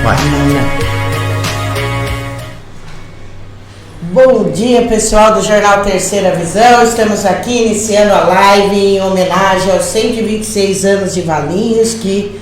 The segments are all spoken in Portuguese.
Vai. Bom dia, pessoal do Jornal Terceira Visão. Estamos aqui iniciando a live em homenagem aos 126 anos de Valinhos, que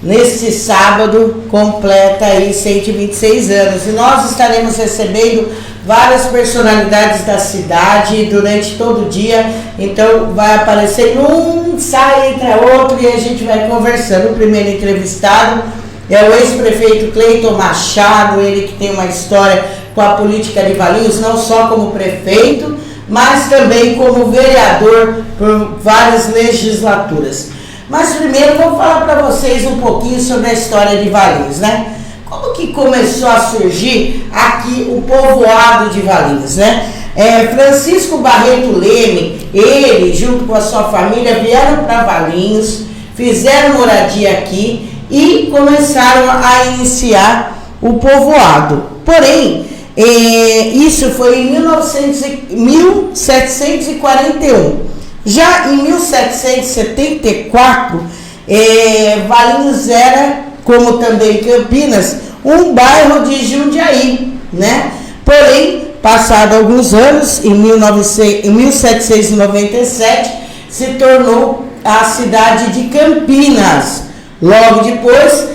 neste sábado completa aí 126 anos. E nós estaremos recebendo várias personalidades da cidade durante todo o dia. Então vai aparecer um, sai, entra outro e a gente vai conversando. O primeiro entrevistado é o ex-prefeito Cleiton Machado, ele que tem uma história com a política de Valinhos, não só como prefeito, mas também como vereador por várias legislaturas. Mas primeiro vou falar para vocês um pouquinho sobre a história de Valinhos, né? Como que começou a surgir aqui o povoado de Valinhos, né? Francisco Barreto Leme, ele junto com a sua família vieram para Valinhos, fizeram moradia aqui e começaram a iniciar o povoado. Porém, isso foi em 1741. Já em 1774, Valinhos era, como também Campinas, um bairro de Jundiaí, né? Porém, passado alguns anos, em 1797, se tornou a cidade de Campinas. Logo depois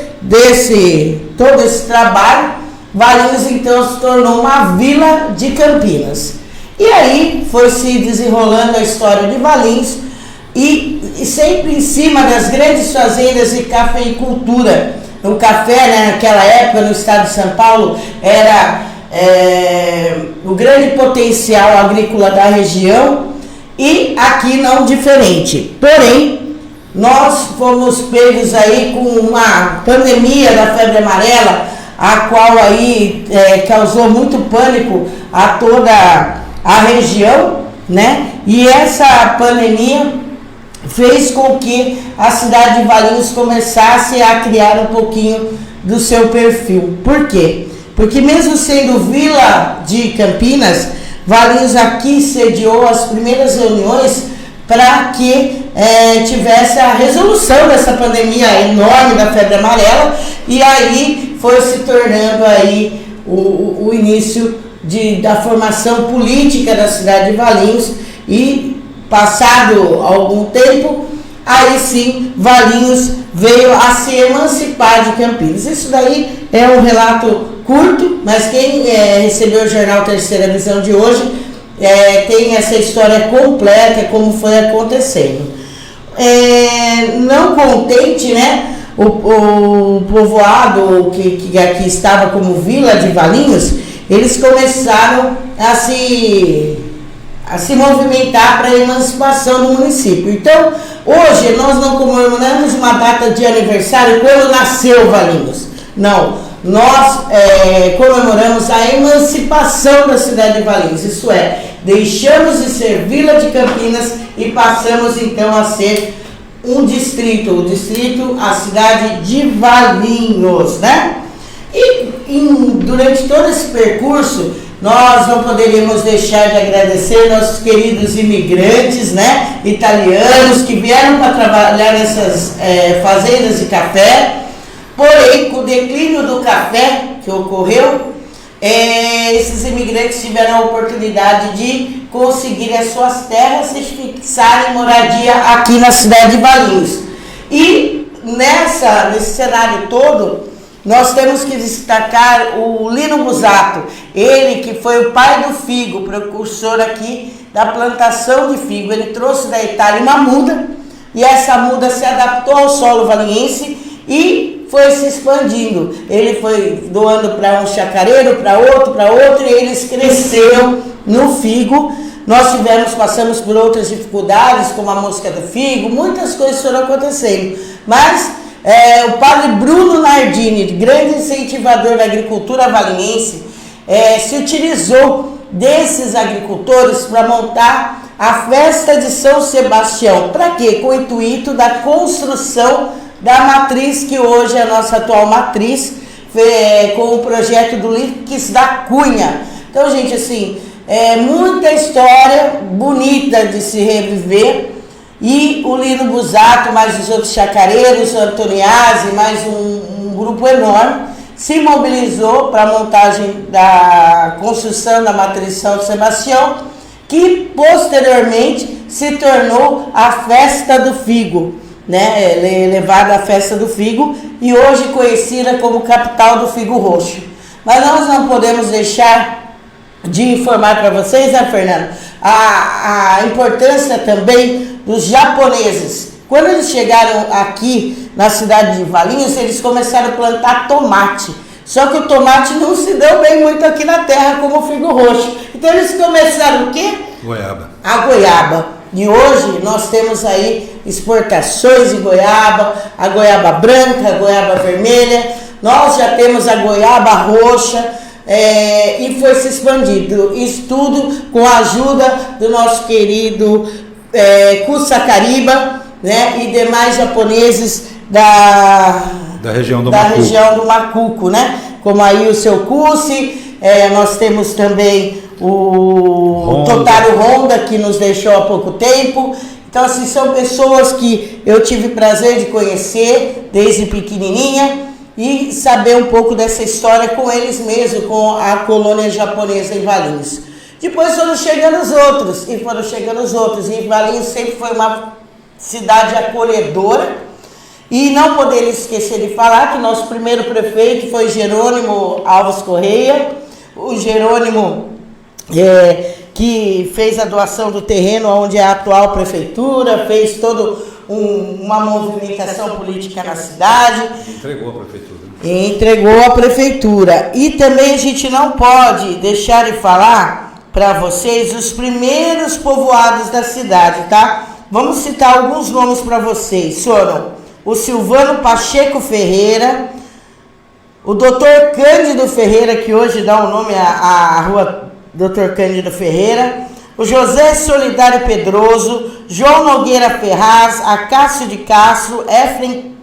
todo esse trabalho, Valinhos então se tornou uma vila de Campinas. E aí foi se desenrolando a história de Valinhos e sempre em cima das grandes fazendas de cafeicultura. O café, né, naquela época no estado de São Paulo era o grande potencial agrícola da região e aqui não diferente. Porém, nós fomos pegos aí com uma pandemia da febre amarela, a qual aí causou muito pânico a toda a região, né? E essa pandemia fez com que a cidade de Valinhos começasse a criar um pouquinho do seu perfil. Por quê? Porque mesmo sendo vila de Campinas, Valinhos aqui sediou as primeiras reuniões para que tivesse a resolução dessa pandemia enorme da febre amarela, e aí foi se tornando aí o início da formação política da cidade de Valinhos, e passado algum tempo, aí sim Valinhos veio a se emancipar de Campinas. Isso daí é um relato curto, mas quem recebeu o Jornal Terceira Visão de hoje tem essa história completa, como foi acontecendo. Não contente, né, o povoado que aqui estava como vila de Valinhos, eles começaram a se movimentar para a emancipação do município. Então, hoje nós não comemoramos uma data de aniversário quando nasceu Valinhos. Não, nós comemoramos a emancipação da cidade de Valinhos. Isso é, deixamos de ser vila de Campinas e passamos então a ser um distrito, a cidade de Valinhos, né? E durante todo esse percurso, nós não poderíamos deixar de agradecer nossos queridos imigrantes, né, italianos, que vieram para trabalhar nessas fazendas de café. Porém, com o declínio do café que ocorreu, esses imigrantes tiveram a oportunidade de conseguir as suas terras e fixarem moradia aqui na cidade de Valinhos. E nesse cenário todo, nós temos que destacar o Lino Busato, ele que foi o pai do figo, precursor aqui da plantação de figo. Ele trouxe da Itália uma muda, e essa muda se adaptou ao solo valiniense e foi se expandindo. Ele foi doando para um chacareiro, para outro, e eles cresceram no figo. Nós passamos por outras dificuldades, como a mosca do figo, muitas coisas foram acontecendo, mas o padre Bruno Nardini, grande incentivador da agricultura valiniense, se utilizou desses agricultores para montar a festa de São Sebastião. Para quê? Com o intuito da construção da matriz, que hoje é a nossa atual matriz, com o projeto do Lix da Cunha. Então, gente, assim, muita história bonita de se reviver. E o Lino Busato, mais os outros chacareiros, o Antoniazzi, mais um grupo enorme, se mobilizou para a montagem da construção da matriz São Sebastião, que posteriormente se tornou a Festa do Figo, né? Levada à Festa do Figo e hoje conhecida como capital do figo roxo. Mas nós não podemos deixar de informar para vocês, né, Fernando, a importância também dos japoneses. Quando eles chegaram aqui na cidade de Valinhos, eles começaram a plantar tomate. Só que o tomate não se deu bem muito aqui na terra como o figo roxo. Então eles começaram o quê? Goiaba. A goiaba. E hoje nós temos aí exportações de goiaba, a goiaba branca, a goiaba vermelha. Nós já temos a goiaba roxa e foi se expandindo. Isso tudo com a ajuda do nosso querido Kusakariba, né, e demais japoneses da região do Macuco, né? Como aí o seu Kusi, nós temos também o Totaro Honda, que nos deixou há pouco tempo. Então, assim, são pessoas que eu tive prazer de conhecer desde pequenininha e saber um pouco dessa história com eles mesmos, com a colônia japonesa em Valinhos. Depois foram chegando os outros, e Valinhos sempre foi uma cidade acolhedora. E não poderia esquecer de falar que nosso primeiro prefeito foi Jerônimo Alves Correia, o Jerônimo que fez a doação do terreno onde é a atual prefeitura, fez toda uma movimentação política na cidade. Entregou a prefeitura. E também a gente não pode deixar de falar para vocês os primeiros povoados da cidade, tá? Vamos citar alguns nomes para vocês. Foram o Silvano Pacheco Ferreira, o Dr. Cândido Ferreira, que hoje dá o nome à rua Dr. Cândido Ferreira, o José Solidário Pedroso, João Nogueira Ferraz, Acácio de Castro, Efrem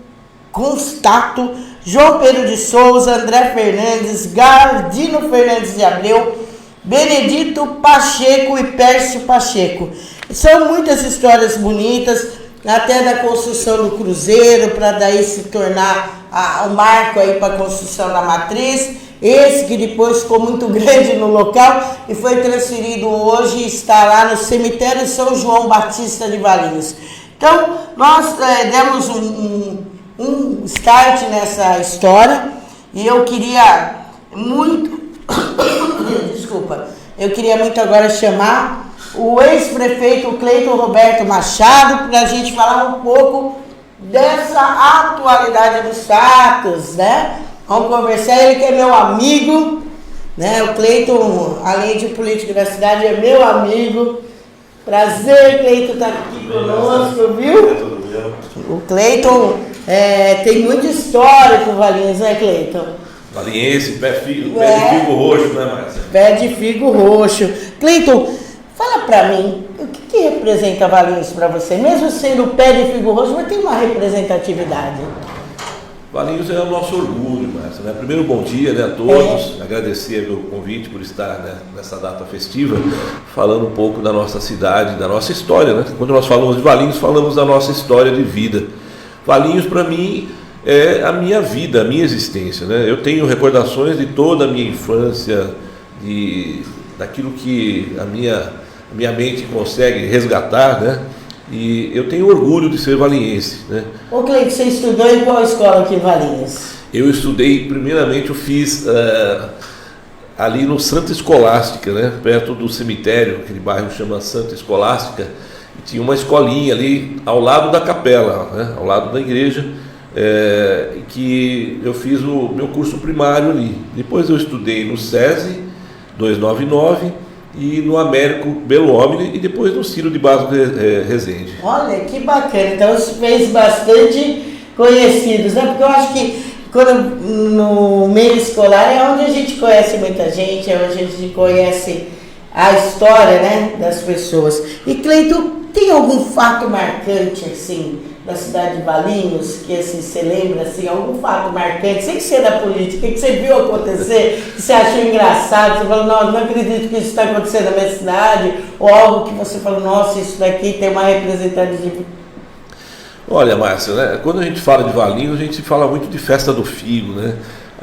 Constato, João Pedro de Souza, André Fernandes, Gardino Fernandes de Abreu, Benedito Pacheco e Pércio Pacheco. São muitas histórias bonitas, até da construção do cruzeiro, para daí se tornar um marco aí para a construção da matriz. Esse que depois ficou muito grande no local e foi transferido hoje e está lá no cemitério São João Batista de Valinhos. Então, nós demos um start nessa história e eu queria muito, eu queria muito agora chamar o ex-prefeito Cleiton Roberto Machado para a gente falar um pouco dessa atualidade dos fatos, né? Vamos conversar, ele que é meu amigo, né? O Cleiton, além de político da cidade, é meu amigo. Prazer, Cleiton, estar aqui conosco, viu? O Cleiton tem muita história com Valinhos, né, Cleiton? Valinhense, pé de figo roxo, né, Márcia? Pé de figo roxo. Cleiton, fala pra mim, o que representa Valinhos para você? Mesmo sendo pé de figo roxo, mas tem uma representatividade. Valinhos é o nosso orgulho, Márcia, né? Primeiro, bom dia, né, a todos. Agradecer pelo convite, por estar, né, nessa data festiva, falando um pouco da nossa cidade, da nossa história, né? Quando nós falamos de Valinhos, falamos da nossa história de vida. Valinhos, para mim, é a minha vida, a minha existência, né? Eu tenho recordações de toda a minha infância, daquilo que a minha mente consegue resgatar, né? E eu tenho orgulho de ser valinhense, né? Ô Cleiton, você estudou em qual escola aqui em Valinhos? Eu estudei, primeiramente eu fiz ali no Santa Escolástica, né? Perto do cemitério, aquele bairro chama Santa Escolástica, e tinha uma escolinha ali ao lado da capela, né? Ao lado da igreja, que eu fiz o meu curso primário ali. Depois eu estudei no SESI 299 e no Américo Belo Homem e depois no Ciro de Barros Rezende. Olha, que bacana. Então você fez bastante conhecidos, né? Porque eu acho que quando no meio escolar é onde a gente conhece muita gente, é onde a gente conhece a história, né, das pessoas. E Cleiton, tem algum fato marcante, assim, da cidade de Valinhos, que assim, você lembra, assim, algum fato marcante, sem ser da política, que você viu acontecer, que você achou engraçado, você falou, não acredito que isso está acontecendo na minha cidade, ou algo que você falou, nossa, isso daqui tem uma representatividade. Olha, Márcia, né, quando a gente fala de Valinhos, a gente fala muito de festa do figo, né?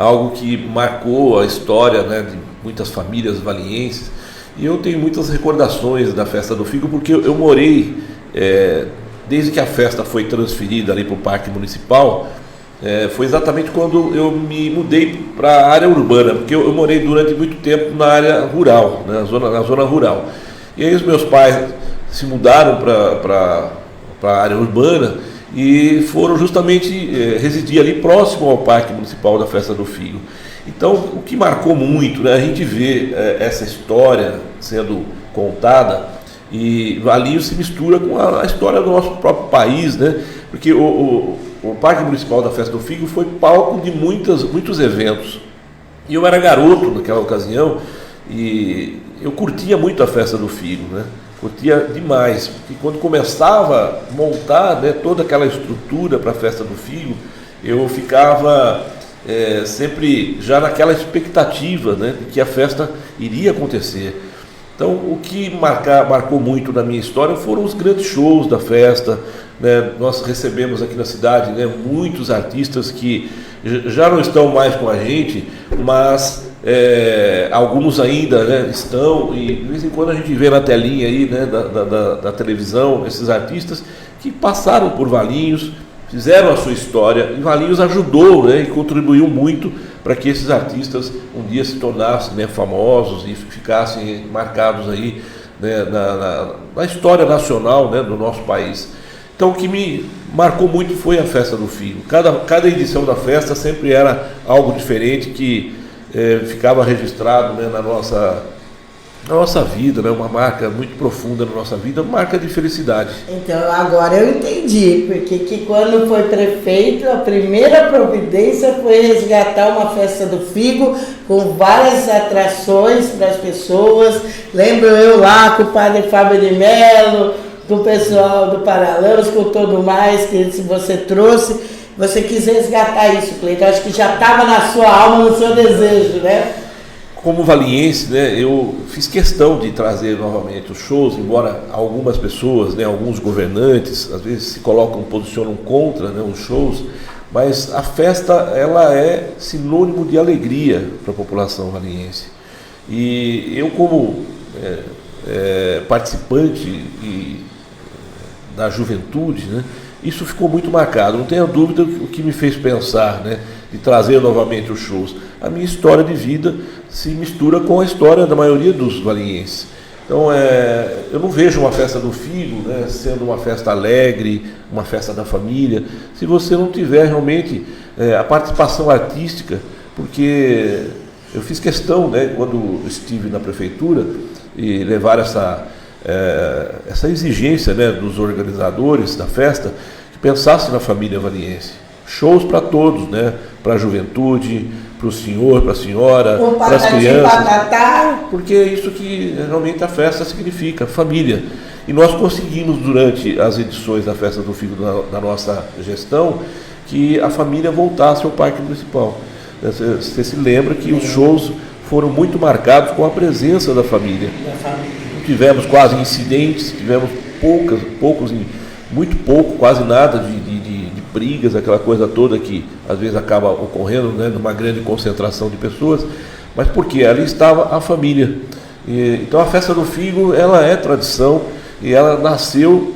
algo que marcou a história, né, de muitas famílias valienses. E eu tenho muitas recordações da festa do figo, porque eu morei, desde que a festa foi transferida ali para o Parque Municipal, foi exatamente quando eu me mudei para a área urbana, porque eu morei durante muito tempo na área rural, né, na zona rural. E aí os meus pais se mudaram para a área urbana e foram justamente residir ali próximo ao Parque Municipal da Festa do Figo. Então, o que marcou muito, né, a gente vê essa história sendo contada, e Valinhos se mistura com a história do nosso próprio país, né, porque o Parque Municipal da Festa do Figo foi palco de muitos eventos. E eu era garoto naquela ocasião e eu curtia muito a Festa do Figo, né? Curtia demais, porque quando começava a montar, né, toda aquela estrutura para a Festa do Figo, eu ficava sempre já naquela expectativa, né, de que a festa iria acontecer. Então, o que marcou muito na minha história foram os grandes shows da festa, né? Nós recebemos aqui na cidade, né, muitos artistas que já não estão mais com a gente, mas alguns ainda, né, estão, e de vez em quando a gente vê na telinha aí, né, da televisão esses artistas que passaram por Valinhos, fizeram a sua história, e Valinhos ajudou, né, e contribuiu muito para que esses artistas um dia se tornassem, né, famosos e ficassem marcados aí, né, na história nacional, né, do nosso país. Então, o que me marcou muito foi a Festa do Figo. Cada edição da festa sempre era algo diferente que ficava registrado, né, na nossa vida, né, uma marca muito profunda na nossa vida, uma marca de felicidade. Então, agora eu entendi, porque que quando foi prefeito, a primeira providência foi resgatar uma Festa do Figo com várias atrações para as pessoas. Lembro eu lá com o padre Fábio de Mello, com o pessoal do Paralamas, com todo mais que se você trouxe, você quis resgatar isso, Cleiton. Acho que já estava na sua alma, no seu desejo, né? Como valiense, né, eu fiz questão de trazer novamente os shows, embora algumas pessoas, né, alguns governantes, às vezes se posicionam contra, né, os shows, mas a festa, ela é sinônimo de alegria para a população valiense. E eu, como participante da juventude, né, isso ficou muito marcado. Não tenha dúvida o que me fez pensar, né, de trazer novamente os shows. A minha história de vida se mistura com a história da maioria dos valienses. Então, eu não vejo uma festa do Figo, né, sendo uma festa alegre, uma festa da família, se você não tiver realmente a participação artística, porque eu fiz questão, né, quando estive na prefeitura, e levar essa exigência, né, dos organizadores da festa, que pensasse na família valiense. Shows para todos, né, para a juventude, para o senhor, para a senhora, para as crianças, porque é isso que realmente a festa significa, família. E nós conseguimos, durante as edições da Festa do Figo da nossa gestão, que a família voltasse ao Parque Municipal. Você se lembra que os shows foram muito marcados com a presença da família. Não tivemos quase incidentes, tivemos muito pouco, quase nada de brigas, aquela coisa toda que às vezes acaba ocorrendo, né, numa grande concentração de pessoas, mas porque ali estava a família. Então a Festa do Figo, ela é tradição e ela nasceu,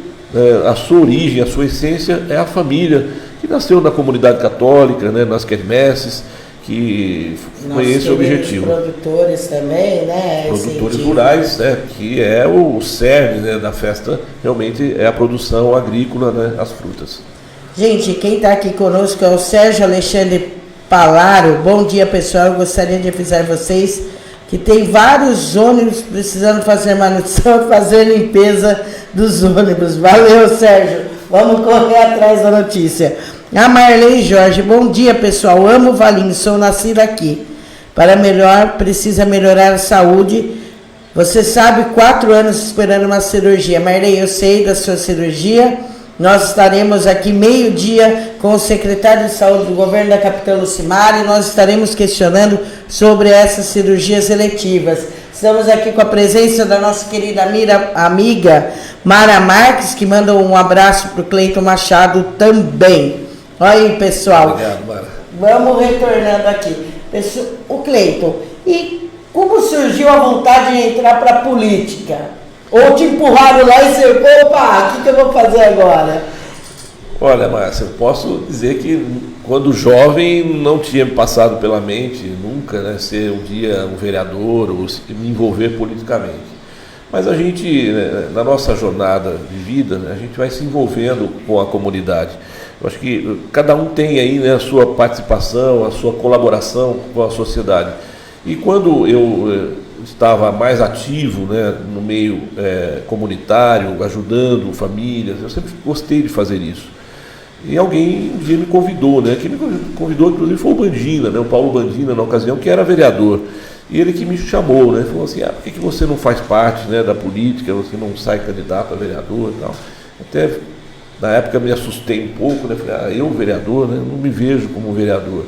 a sua origem, a sua essência é a família, que nasceu na comunidade católica, né, nas quermesses, que foi esse o objetivo. Produtores também, né? Produtores rurais, né, que é o cerne, né, da festa, realmente é a produção agrícola, né, as frutas. Gente, quem está aqui conosco é o Sérgio Alexandre Palaro. Bom dia, pessoal. Eu gostaria de avisar vocês que tem vários ônibus precisando fazer manutenção, fazer limpeza dos ônibus. Valeu, Sérgio. Vamos correr atrás da notícia. A Marley Jorge. Bom dia, pessoal. Amo Valinhos, sou nascida aqui. Para melhor, precisa melhorar a saúde. Você sabe, 4 anos esperando uma cirurgia. Marley, eu sei da sua cirurgia. Nós estaremos aqui meio-dia com o secretário de saúde do governo da capital Lucimar e nós estaremos questionando sobre essas cirurgias eletivas. Estamos aqui com a presença da nossa querida amiga Mara Marques, que manda um abraço para o Cleiton Machado também. Olha aí, pessoal. Obrigado, Mara. Vamos retornando aqui. O Cleiton, e como surgiu a vontade de entrar para a política? Ou te empurraram lá e você, opa, o que eu vou fazer agora? Olha, Márcia, eu posso dizer que quando jovem não tinha me passado pela mente nunca, né, ser um dia um vereador ou me envolver politicamente. Mas a gente, né, na nossa jornada de vida, né, a gente vai se envolvendo com a comunidade. Eu acho que cada um tem aí, né, a sua participação, a sua colaboração com a sociedade. E quando eu estava mais ativo, né, no meio comunitário, ajudando famílias, eu sempre gostei de fazer isso. E alguém um dia me convidou, né? Quem me convidou, inclusive, foi o Bandina, né? O Paulo Bandina, na ocasião, que era vereador. E ele que me chamou, né? Falou assim, por que você não faz parte, né, da política, você não sai candidato a vereador e tal. Até, na época, me assustei um pouco, né? Falei, eu vereador, né? Não me vejo como vereador.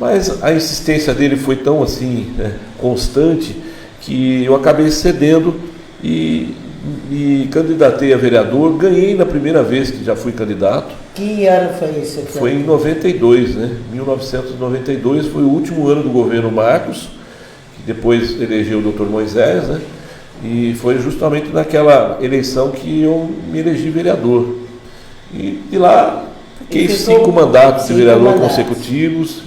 Mas a insistência dele foi tão, assim, né, constante, que eu acabei cedendo e candidatei a vereador, ganhei na primeira vez que já fui candidato. Que ano foi isso? Foi em 92, né? 1992 foi o último ano do governo Marcos, que depois elegeu o Dr. Moisés, né? E foi justamente naquela eleição que eu me elegi vereador. E de lá fiquei 5 mandatos de vereador consecutivos.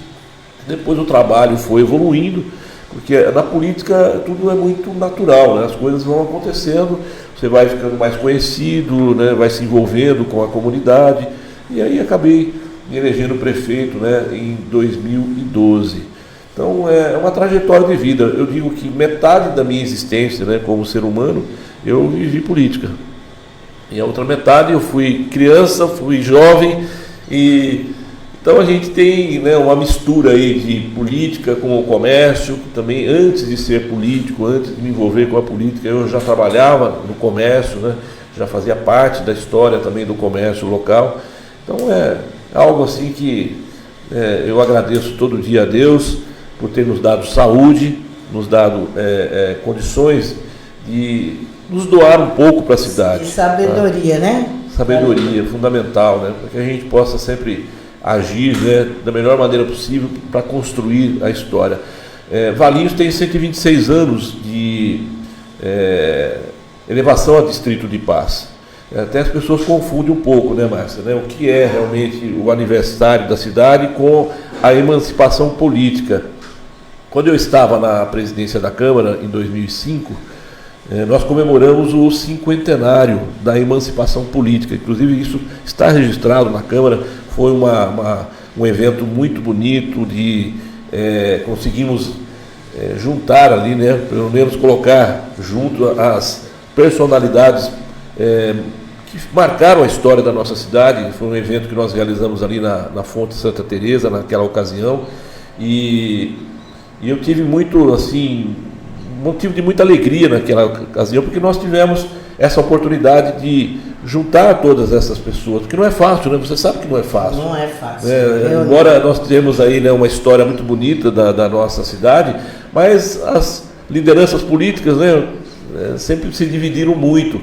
Depois o trabalho foi evoluindo, porque na política tudo é muito natural, né? As coisas vão acontecendo, você vai ficando mais conhecido, né? Vai se envolvendo com a comunidade, e aí acabei me elegendo prefeito, né, em 2012. Então é uma trajetória de vida. Eu digo que metade da minha existência, né, como ser humano, eu vivi política. E a outra metade eu fui criança, fui jovem, e então a gente tem, né, uma mistura aí de política com o comércio. Também antes de ser político, antes de me envolver com a política, eu já trabalhava no comércio, né, já fazia parte da história também do comércio local. Então é algo assim que eu agradeço todo dia a Deus por ter nos dado saúde, nos dado condições de nos doar um pouco para a cidade. E sabedoria, né? Sabedoria, fundamental, né? Para que a gente possa sempre agir, né, da melhor maneira possível para construir a história. Valinhos tem 126 anos de elevação a distrito de paz. Até as pessoas confundem um pouco, né, Márcia, né, o que é realmente o aniversário da cidade com a emancipação política. Quando eu estava na presidência da Câmara, em 2005, nós comemoramos o 50º da emancipação política. Inclusive, isso está registrado na Câmara. Foi um evento muito bonito, conseguimos juntar ali, né, pelo menos colocar junto as personalidades que marcaram a história da nossa cidade. Foi um evento que nós realizamos ali na Fonte Santa Teresa, naquela ocasião, e eu tive muito, assim, motivo de muita alegria naquela ocasião, porque nós tivemos essa oportunidade de juntar todas essas pessoas, porque não é fácil, né? Você sabe que não é fácil. Não é fácil. Embora nós temos aí, né, uma história muito bonita da nossa cidade, mas as lideranças políticas, né, sempre se dividiram muito.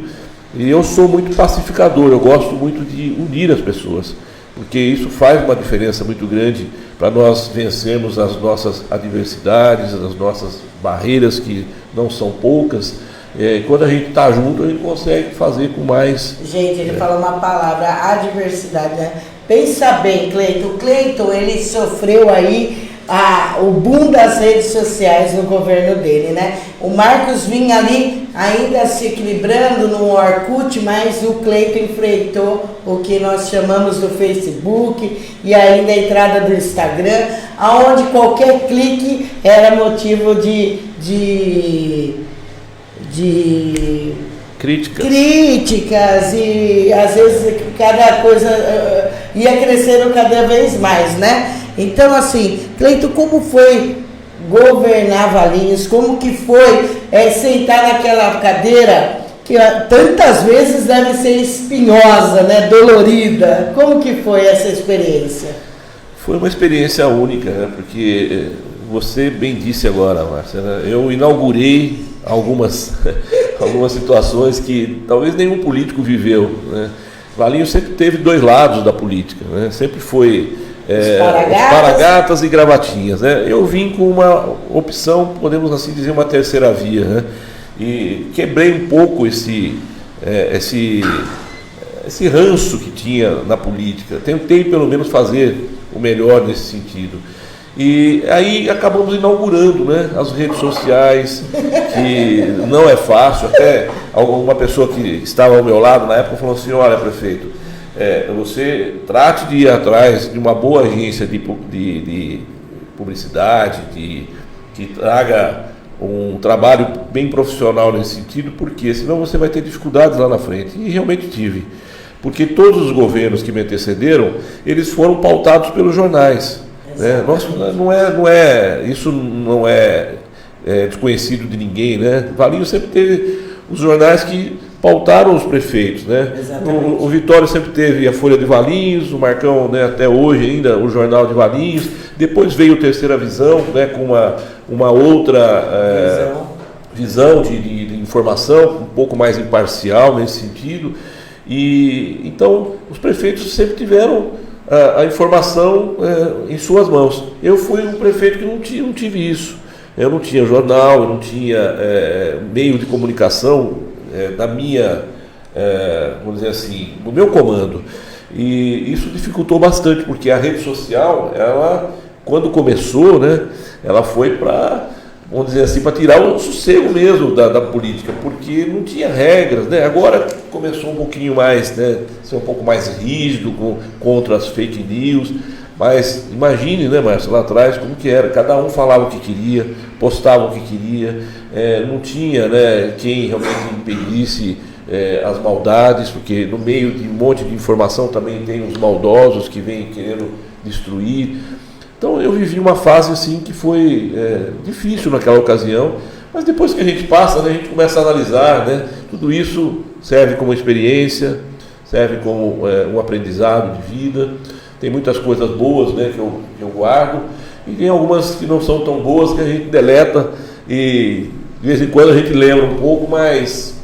E eu sou muito pacificador, eu gosto muito de unir as pessoas, porque isso faz uma diferença muito grande para nós vencermos as nossas adversidades, as nossas barreiras, que não são poucas. Quando a gente está junto, a gente consegue fazer com mais... Gente, ele fala uma palavra, adversidade, né? Pensa bem, Cleiton. O Cleiton, ele sofreu aí o boom das redes sociais no governo dele, né? O Marcos vinha ali ainda se equilibrando no Orkut, mas o Cleiton enfrentou o que nós chamamos do Facebook e ainda a entrada do Instagram, aonde qualquer clique era motivo de críticas, e às vezes cada coisa ia crescendo cada vez mais, né? Então, assim, Cleiton, como foi governar Valinhos? Como que foi sentar naquela cadeira que tantas vezes deve ser espinhosa, né? Dolorida? Como que foi essa experiência? Foi uma experiência única, né? Porque você bem disse agora, Márcia, né? Eu inaugurei algumas situações que talvez nenhum político viveu, né? Valinhos sempre teve dois lados da política, né? Sempre foi Esparagatas e gravatinhas, né? Eu vim com uma opção, podemos assim dizer, uma terceira via, né? E quebrei um pouco esse ranço que tinha na política. Tentei pelo menos fazer o melhor nesse sentido. E aí acabamos inaugurando, né, as redes sociais, que não é fácil. Até uma pessoa que estava ao meu lado na época falou assim: olha, prefeito, você trate de ir atrás de uma boa agência de publicidade, que traga um trabalho bem profissional nesse sentido, porque senão você vai ter dificuldades lá na frente. E realmente tive, porque todos os governos que me antecederam, eles foram pautados pelos jornais. Né? Isso não é desconhecido de ninguém, né? Valinhos sempre teve os jornais que pautaram os prefeitos, né? O Vitória sempre teve a Folha de Valinhos, o Marcão, né, até hoje ainda o Jornal de Valinhos. Depois veio o Terceira Visão, né, com uma outra visão de informação, um pouco mais imparcial nesse sentido. E então os prefeitos sempre tiveram a informação em suas mãos. Eu fui um prefeito que não tive isso. Eu não tinha jornal, eu não tinha meio de comunicação da minha, vamos dizer assim, do meu comando. E isso dificultou bastante, porque a rede social, ela, quando começou, né, ela foi para, vamos dizer assim, para tirar o sossego mesmo da política, porque não tinha regras, né? Agora começou um pouquinho mais, né, ser um pouco mais rígido contra as fake news, mas imagine, né, Márcio, lá atrás como que era, cada um falava o que queria, postava o que queria, não tinha, né, quem realmente impedisse as maldades, porque no meio de um monte de informação também tem os maldosos que vêm querendo destruir. Então eu vivi uma fase assim que foi difícil naquela ocasião, mas depois que a gente passa, né, a gente começa a analisar, né, tudo isso serve como experiência, serve como um aprendizado de vida. Tem muitas coisas boas, né, que eu guardo, e tem algumas que não são tão boas que a gente deleta e de vez em quando a gente lembra um pouco, mas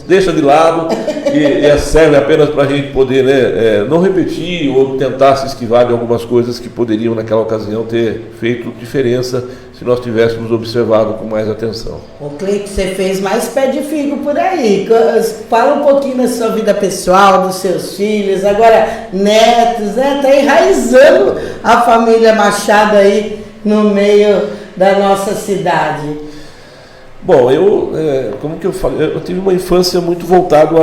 deixa de lado e serve apenas para a gente poder, né, não repetir ou tentar se esquivar de algumas coisas que poderiam naquela ocasião ter feito diferença se nós tivéssemos observado com mais atenção. O Cleiton, você fez mais pé de figo por aí. Fala um pouquinho da sua vida pessoal, dos seus filhos, agora netos, né? Está enraizando a família Machado aí no meio da nossa cidade. Bom, como que eu falei, eu tive uma infância muito voltada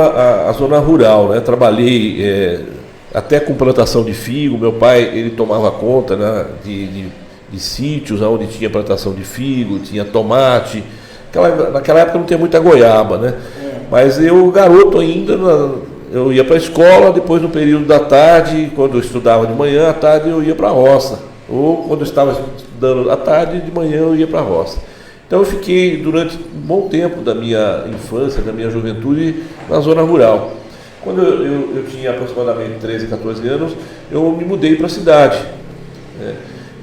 à zona rural, né? Trabalhei até com plantação de figo. Meu pai, ele tomava conta, né, de sítios onde tinha plantação de figo, tinha tomate. Naquela época não tinha muita goiaba, né? Mas eu, garoto ainda, eu ia para a escola, depois no período da tarde, quando eu estudava de manhã, à tarde eu ia para a roça. Ou quando eu estava estudando à tarde, de manhã eu ia para a roça. Então eu fiquei durante um bom tempo da minha infância, da minha juventude, na zona rural. Quando eu tinha aproximadamente 13, 14 anos, eu me mudei para a cidade.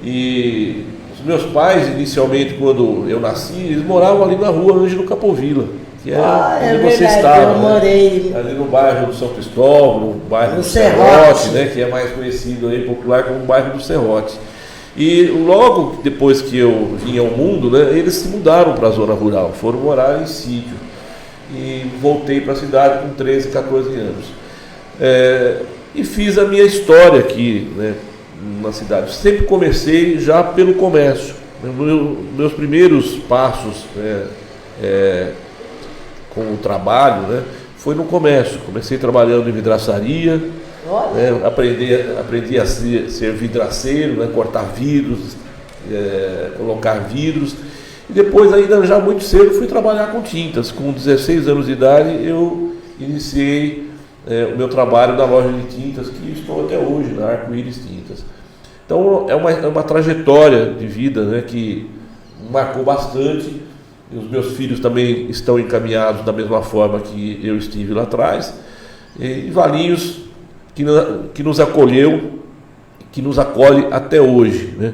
E os meus pais, inicialmente, quando eu nasci, eles moravam ali na rua Ângelo Capovilla, que é onde você verdade, estava. eu morei ali no bairro do São Cristóvão, no bairro do Serrote, né, que é mais conhecido aí, popular como o bairro do Serrote. E logo depois que eu vim ao mundo, né, eles se mudaram para a zona rural, foram morar em sítio. E voltei para a cidade com 13, 14 anos. E fiz a minha história aqui, né, na cidade. Sempre comecei já pelo comércio. Meus primeiros passos com o trabalho, né, foi no comércio. Comecei trabalhando em vidraçaria. Aprendi a ser vidraceiro, né, cortar vidros, colocar vidros. E depois, ainda já muito cedo, fui trabalhar com tintas. Com 16 anos de idade, eu iniciei o meu trabalho na loja de tintas, que estou até hoje, na Arco-Íris Tintas. Então, é uma trajetória de vida, né, que marcou bastante. E os meus filhos também estão encaminhados da mesma forma que eu estive lá atrás. E Valinhos, que nos acolheu, que nos acolhe até hoje, né?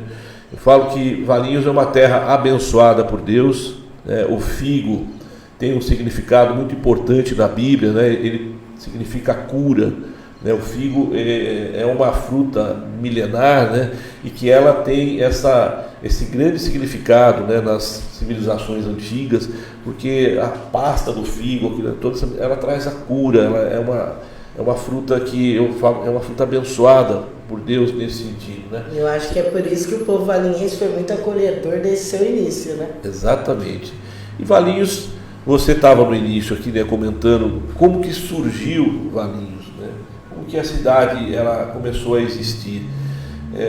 Eu falo que Valinhos é uma terra abençoada por Deus, né? O figo tem um significado muito importante na Bíblia, né? Ele significa cura, né? O figo é uma fruta milenar, né? E que ela tem esse grande significado, né? Nas civilizações antigas, porque a pasta do figo, ela traz a cura, ela é uma fruta que eu falo, é uma fruta abençoada por Deus nesse sentido, né? Eu acho que é por isso que o povo valinhense foi muito acolhedor desde seu início, né? Exatamente. E Valinhos, você estava no início aqui, né, comentando como que surgiu Valinhos, né? Como que a cidade ela começou a existir.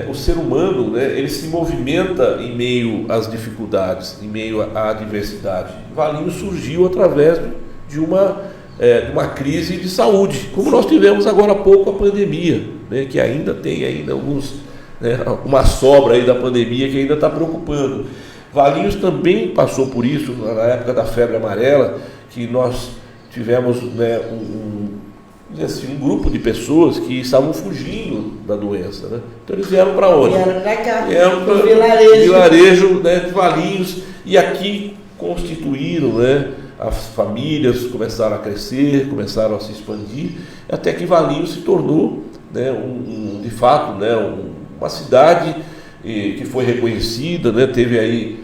O ser humano, né, ele se movimenta em meio às dificuldades, em meio à adversidade. Valinhos surgiu através de uma crise de saúde, como nós tivemos agora há pouco a pandemia, né, que ainda tem alguns, né, uma sobra aí da pandemia que ainda está preocupando. Valinhos também passou por isso na época da febre amarela, que nós tivemos, né, um grupo de pessoas que estavam fugindo da doença, né? Então eles vieram para onde? Vieram para cá, vieram para o vilarejo, né, de Valinhos, e aqui constituíram, né, as famílias começaram a crescer, começaram a se expandir, até que Valinhos se tornou, né, de fato, né, uma cidade que foi reconhecida, né, teve aí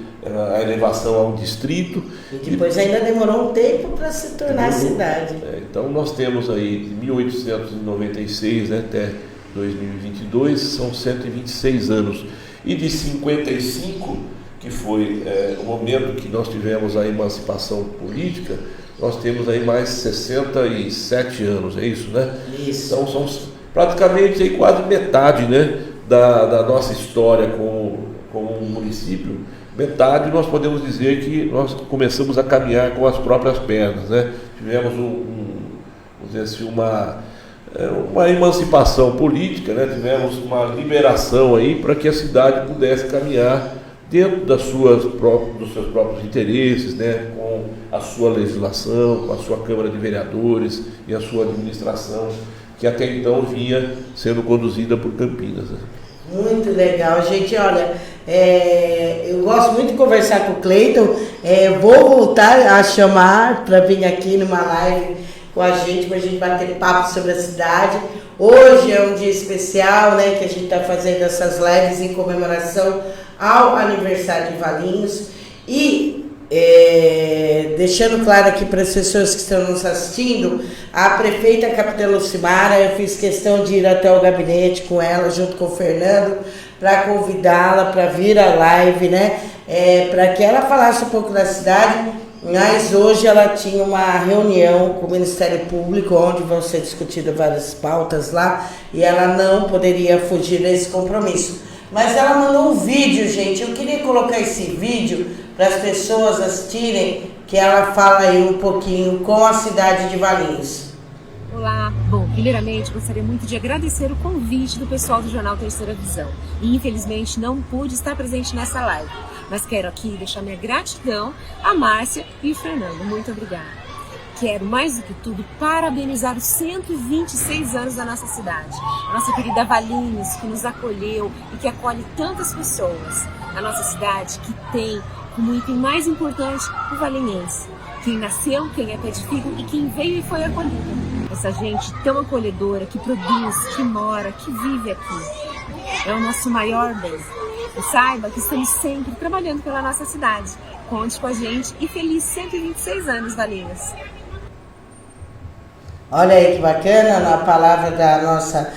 a elevação ao distrito. E depois ainda demorou um tempo para se tornar cidade. Então nós temos aí de 1896, né, até 2022, são 126 anos. E de 55, que foi o momento que nós tivemos a emancipação política, nós temos aí mais 67 anos, é isso, né? Isso. Então são praticamente aí quase metade, né, da nossa história como um município. Metade nós podemos dizer que nós começamos a caminhar com as próprias pernas, né? Tivemos vamos dizer assim, uma emancipação política, né? Tivemos uma liberação aí para que a cidade pudesse caminhar dentro dos seus próprios interesses, né? Com a sua legislação, com a sua Câmara de Vereadores e a sua administração, que até então vinha sendo conduzida por Campinas, né? Muito legal, gente. Olha, eu gosto muito de conversar com o Cleiton. Vou voltar a chamar para vir aqui numa live com a gente, para a gente bater papo sobre a cidade. Hoje é um dia especial, né, que a gente está fazendo essas lives em comemoração ao aniversário de Valinhos. E deixando claro aqui para as pessoas que estão nos assistindo, a prefeita Capitã Lucimara, eu fiz questão de ir até o gabinete com ela, junto com o Fernando, para convidá-la para vir à live, né? Para que ela falasse um pouco da cidade, mas hoje ela tinha uma reunião com o Ministério Público, onde vão ser discutidas várias pautas lá, e ela não poderia fugir desse compromisso. Mas ela mandou um vídeo, gente. Eu queria colocar esse vídeo para as pessoas assistirem, que ela fala aí um pouquinho com a cidade de Valinhos. Olá, bom, primeiramente gostaria muito de agradecer o convite do pessoal do Jornal Terceira Visão e infelizmente não pude estar presente nessa live, mas quero aqui deixar minha gratidão a Márcia e o Fernando, muito obrigada. Quero, mais do que tudo, parabenizar os 126 anos da nossa cidade, a nossa querida Valinhos, que nos acolheu e que acolhe tantas pessoas, a nossa cidade que tem como item mais importante o valinhense, quem nasceu, quem é pé de figo e quem veio e foi acolhido. Essa gente tão acolhedora, que produz, que mora, que vive aqui. É o nosso maior bem. E saiba que estamos sempre trabalhando pela nossa cidade. Conte com a gente e feliz 126 anos, Valinhos. Olha aí que bacana, na palavra da nossa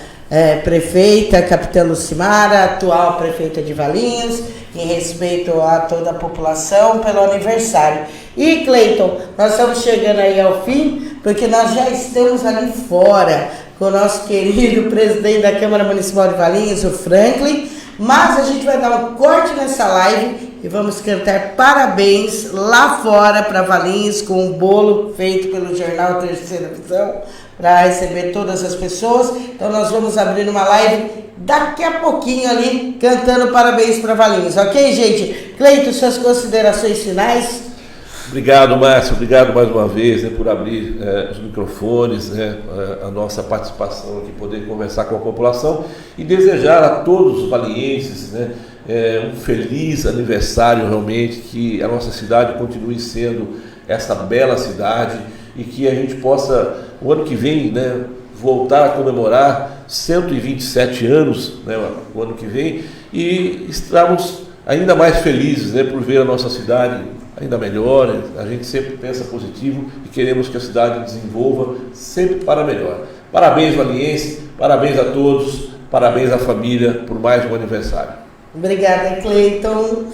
prefeita, Capitã Lucimara, atual prefeita de Valinhos, em respeito a toda a população pelo aniversário. E, Cleiton, nós estamos chegando aí ao fim, porque nós já estamos ali fora com o nosso querido presidente da Câmara Municipal de Valinhos, o Franklin, mas a gente vai dar um corte nessa live e vamos cantar parabéns lá fora para Valinhos, com um bolo feito pelo Jornal Terceira Visão, para receber todas as pessoas. Então nós vamos abrir uma live daqui a pouquinho ali, cantando parabéns para Valinhos, ok, gente? Cleiton, suas considerações finais? Obrigado, Márcio, obrigado mais uma vez, né, por abrir os microfones, né, a nossa participação aqui, poder conversar com a população e desejar a todos os valinhenses, né, um feliz aniversário realmente, que a nossa cidade continue sendo essa bela cidade e que a gente possa, o ano que vem, né, voltar a comemorar 127 anos, né, o ano que vem, e estamos ainda mais felizes, né, por ver a nossa cidade ainda melhor. A gente sempre pensa positivo e queremos que a cidade desenvolva sempre para melhor. Parabéns, valiense, parabéns a todos, parabéns à família por mais um aniversário. Obrigada, Cleiton.